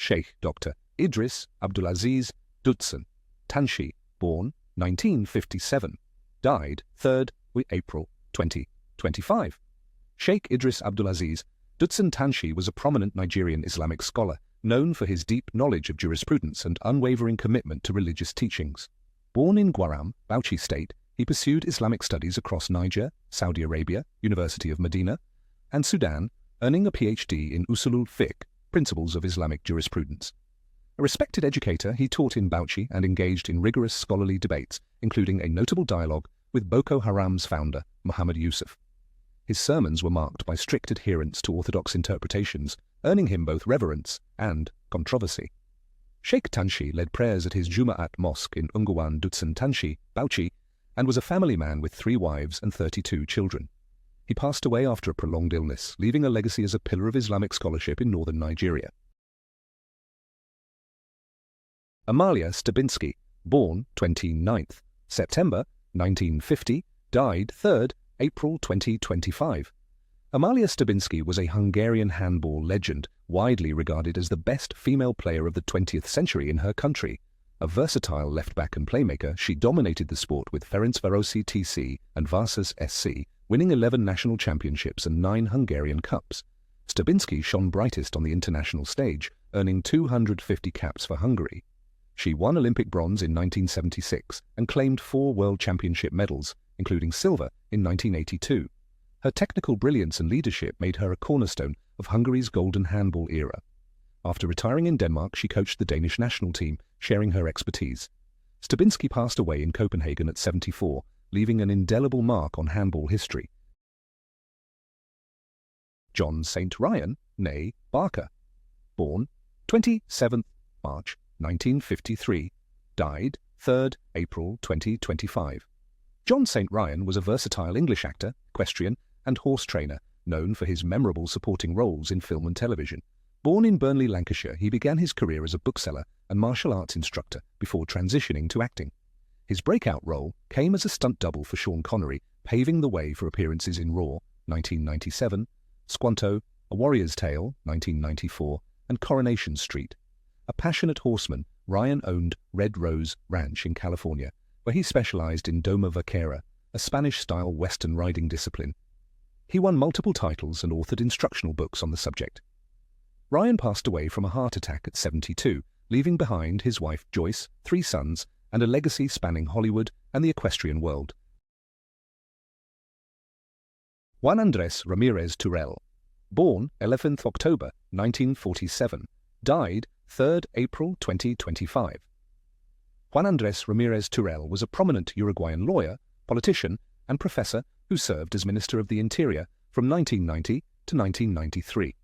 Sheikh Dr. Idris Abdulaziz Dutson Tanshi, born 1957, died 3rd April 2025. Sheikh Idris Abdulaziz Dutson Tanshi was a prominent Nigerian Islamic scholar, known for his deep knowledge of jurisprudence and unwavering commitment to religious teachings. Born in Gwaram, Bauchi State, he pursued Islamic studies across Niger, Saudi Arabia, University of Medina, and Sudan, earning a PhD in Usulul Fiqh, Principles of Islamic Jurisprudence. A respected educator, he taught in Bauchi and engaged in rigorous scholarly debates, including a notable dialogue with Boko Haram's founder, Muhammad Yusuf. His sermons were marked by strict adherence to orthodox interpretations, earning him both reverence and controversy. Sheikh Tanshi led prayers at his Juma'at mosque in Unguwan Dutson Tanshi, Bauchi, and was a family man with 3 wives and 32 children. He passed away after a prolonged illness, leaving a legacy as a pillar of Islamic scholarship in northern Nigeria. Amalia Stabinsky, born 29th September 1950, died 3rd April 2025. Amalia Stabinsky was a Hungarian handball legend, widely regarded as the best female player of the 20th century in her country. A versatile left-back and playmaker, she dominated the sport with Ferencvárosi TC and Vasas SC, winning 11 national championships and 9 Hungarian Cups. Stabinsky shone brightest on the international stage, earning 250 caps for Hungary. She won Olympic bronze in 1976 and claimed 4 World Championship medals, including silver in 1982. Her technical brilliance and leadership made her a cornerstone of Hungary's golden handball era. After retiring in Denmark, she coached the Danish national team, sharing her expertise. Stabinsky passed away in Copenhagen at 74, leaving an indelible mark on handball history. John St. Ryan, née Barker, born 27th March 1953, died 3rd April 2025. John St. Ryan was a versatile English actor, equestrian, and horse trainer, known for his memorable supporting roles in film and television. Born in Burnley, Lancashire, he began his career as a bookseller and martial arts instructor before transitioning to acting. His breakout role came as a stunt double for Sean Connery, paving the way for appearances in Raw, 1997, Squanto, A Warrior's Tale, 1994, and Coronation Street. A passionate horseman, Ryan owned Red Rose Ranch in California, where he specialized in Doma Vaquera, a Spanish-style Western riding discipline. He won multiple titles and authored instructional books on the subject. Ryan passed away from a heart attack at 72, leaving behind his wife Joyce, 3 sons, and a legacy spanning Hollywood and the equestrian world. Juan Andrés Ramírez Turell, born 11th October 1947, died 3rd April 2025. Juan Andrés Ramírez Turell was a prominent Uruguayan lawyer, politician, and professor who served as Minister of the Interior from 1990 to 1993.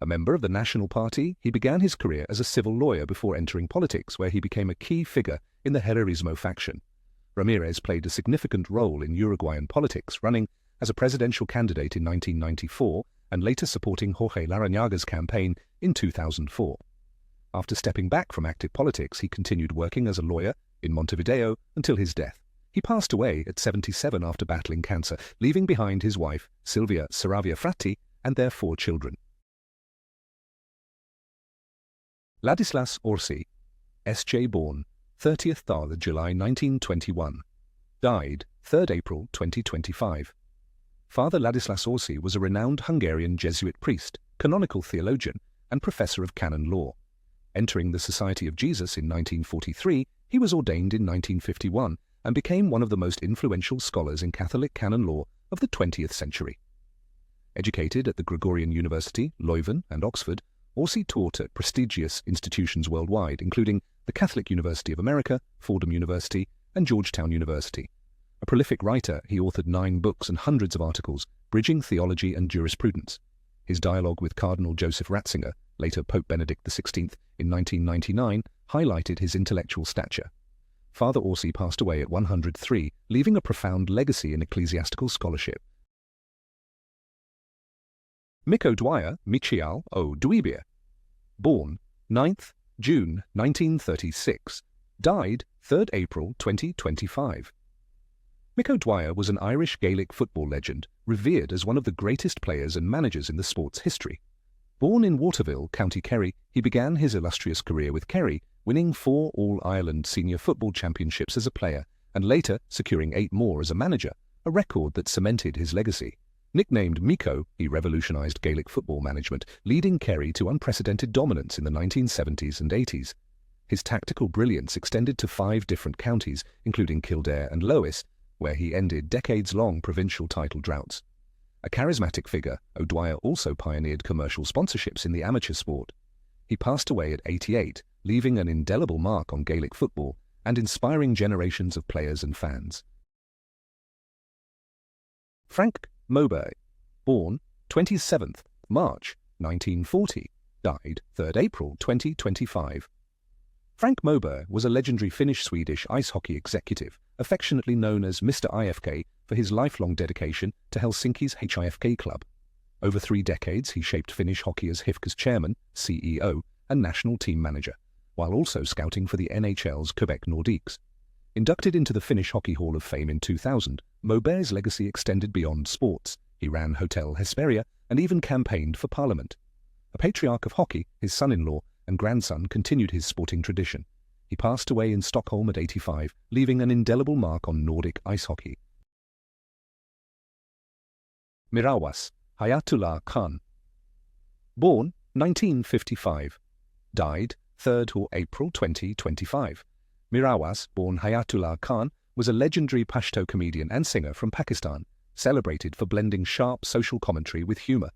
A member of the National Party, he began his career as a civil lawyer before entering politics, where he became a key figure in the Hererismo faction. Ramirez played a significant role in Uruguayan politics, running as a presidential candidate in 1994 and later supporting Jorge Larrañaga's campaign in 2004. After stepping back from active politics, he continued working as a lawyer in Montevideo until his death. He passed away at 77 after battling cancer, leaving behind his wife, Silvia Saravia Fratti, and their 4 children. Ladislas Orsi, S.J. born 30th July 1921, died 3rd April 2025. Father Ladislas Orsi was a renowned Hungarian Jesuit priest, canonical theologian, and professor of canon law. Entering the Society of Jesus in 1943, he was ordained in 1951 and became one of the most influential scholars in Catholic canon law of the 20th century. Educated at the Gregorian University, Leuven, and Oxford, Orsi taught at prestigious institutions worldwide, including the Catholic University of America, Fordham University, and Georgetown University. A prolific writer, he authored 9 books and hundreds of articles, bridging theology and jurisprudence. His dialogue with Cardinal Joseph Ratzinger, later Pope Benedict XVI, in 1999, highlighted his intellectual stature. Father Orsi passed away at 103, leaving a profound legacy in ecclesiastical scholarship. Miko Dwyer Michial O. Dwybie, born 9th June 1936, died 3rd April 2025. Miko Dwyer was an Irish Gaelic football legend, revered as one of the greatest players and managers in the sport's history. Born in Waterville, County Kerry, he began his illustrious career with Kerry, winning 4 All-Ireland Senior Football Championships as a player and later securing 8 more as a manager, a record that cemented his legacy. Nicknamed Miko, he revolutionised Gaelic football management, leading Kerry to unprecedented dominance in the 1970s and 80s. His tactical brilliance extended to 5 different counties, including Kildare and Lowis, where he ended decades-long provincial title droughts. A charismatic figure, O'Dwyer also pioneered commercial sponsorships in the amateur sport. He passed away at 88, leaving an indelible mark on Gaelic football and inspiring generations of players and fans. Frank Mowbray, born 27th March 1940, died 3rd April 2025. Frank Mowbray was a legendary Finnish-Swedish ice hockey executive, affectionately known as Mr. IFK for his lifelong dedication to Helsinki's HIFK club. Over 3 decades, he shaped Finnish hockey as HIFK's chairman, CEO, and national team manager, while also scouting for the NHL's Quebec Nordiques. Inducted into the Finnish Hockey Hall of Fame in 2000, Mowbray's legacy extended beyond sports. He ran Hotel Hesperia and even campaigned for Parliament. A patriarch of hockey, his son-in-law and grandson continued his sporting tradition. He passed away in Stockholm at 85, leaving an indelible mark on Nordic ice hockey. Mirawas Hayatullah Khan, born 1955, died 3rd April 2025. Mirawas, born Hayatullah Khan, was a legendary Pashto comedian and singer from Pakistan, celebrated for blending sharp social commentary with humor.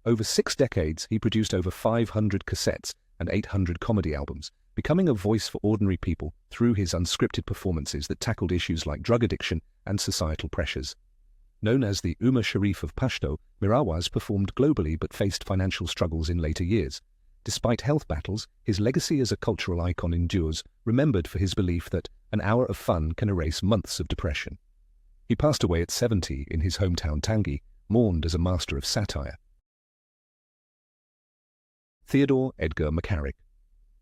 Over 6 decades, he produced over 500 cassettes and 800 comedy albums, becoming a voice for ordinary people through his unscripted performances that tackled issues like drug addiction and societal pressures. Known as the Umar Sharif of Pashto, Mirawas performed globally but faced financial struggles in later years. Despite health battles, his legacy as a cultural icon endures, remembered for his belief that an hour of fun can erase months of depression. He passed away at 70 in his hometown Tangi, mourned as a master of satire. Theodore Edgar McCarrick,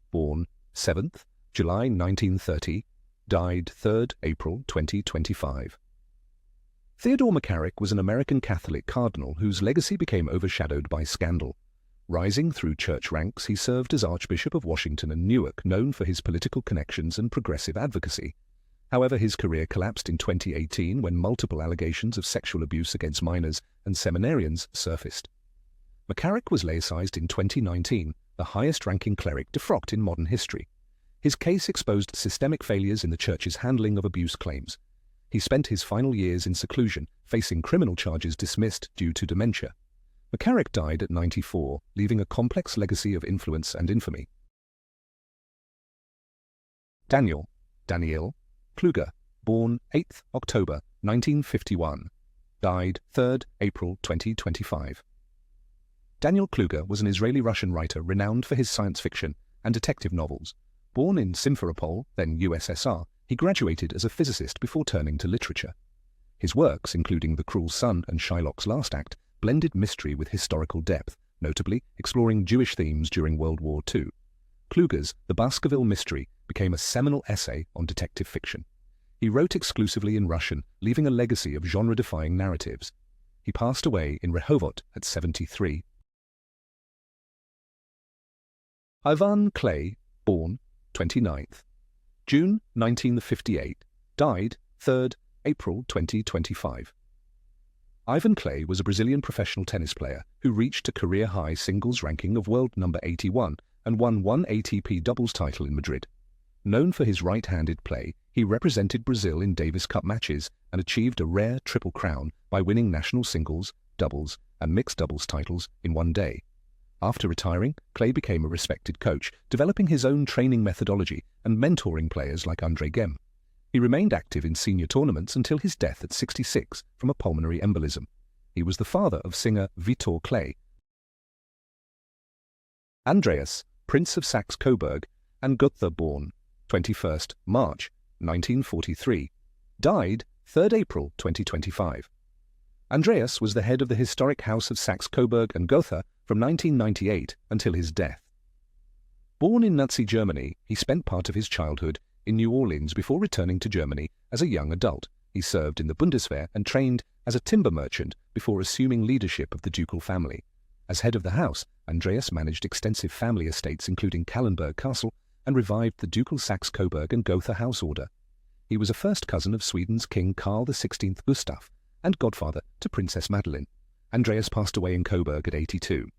born 7th July 1930, died 3rd April 2025. Theodore McCarrick was an American Catholic cardinal whose legacy became overshadowed by scandal. Rising through church ranks, he served as Archbishop of Washington and Newark, known for his political connections and progressive advocacy. However, his career collapsed in 2018 when multiple allegations of sexual abuse against minors and seminarians surfaced. McCarrick was laicized in 2019, the highest-ranking cleric defrocked in modern history. His case exposed systemic failures in the church's handling of abuse claims. He spent his final years in seclusion, facing criminal charges dismissed due to dementia. McCarrick died at 94, leaving a complex legacy of influence and infamy. Daniel Kluger, born 8th October 1951, died 3rd April 2025. Daniel Kluger was an Israeli-Russian writer renowned for his science fiction and detective novels. Born in Simferopol, then USSR, he graduated as a physicist before turning to literature. His works, including The Cruel Sun and Shylock's Last Act, blended mystery with historical depth, notably exploring Jewish themes during World War II. Kluger's The Baskerville Mystery became a seminal essay on detective fiction. He wrote exclusively in Russian, leaving a legacy of genre-defying narratives. He passed away in Rehovot at 73. Ivan Clay, born 29th June 1958, died 3rd April 2025. Ivan Clay was a Brazilian professional tennis player who reached a career-high singles ranking of world number 81 and won 1 ATP doubles title in Madrid. Known for his right-handed play, he represented Brazil in Davis Cup matches and achieved a rare triple crown by winning national singles, doubles, and mixed doubles titles in one day. After retiring, Clay became a respected coach, developing his own training methodology and mentoring players like Andre Gem. He remained active in senior tournaments until his death at 66 from a pulmonary embolism. He was the father of singer Vitor Clay. Andreas, Prince of Saxe-Coburg and Gotha, born 21st March 1943, died 3rd April 2025. Andreas was the head of the historic House of Saxe-Coburg and Gotha from 1998 until his death. Born in Nazi Germany, he spent part of his childhood in New Orleans before returning to Germany as a young adult. He served in the Bundeswehr and trained as a timber merchant before assuming leadership of the ducal family. As head of the house, Andreas managed extensive family estates including Kallenberg Castle and revived the ducal Saxe-Coburg and Gotha house order. He was a first cousin of Sweden's King Carl XVI Gustaf and godfather to Princess Madeleine. Andreas passed away in Coburg at 82.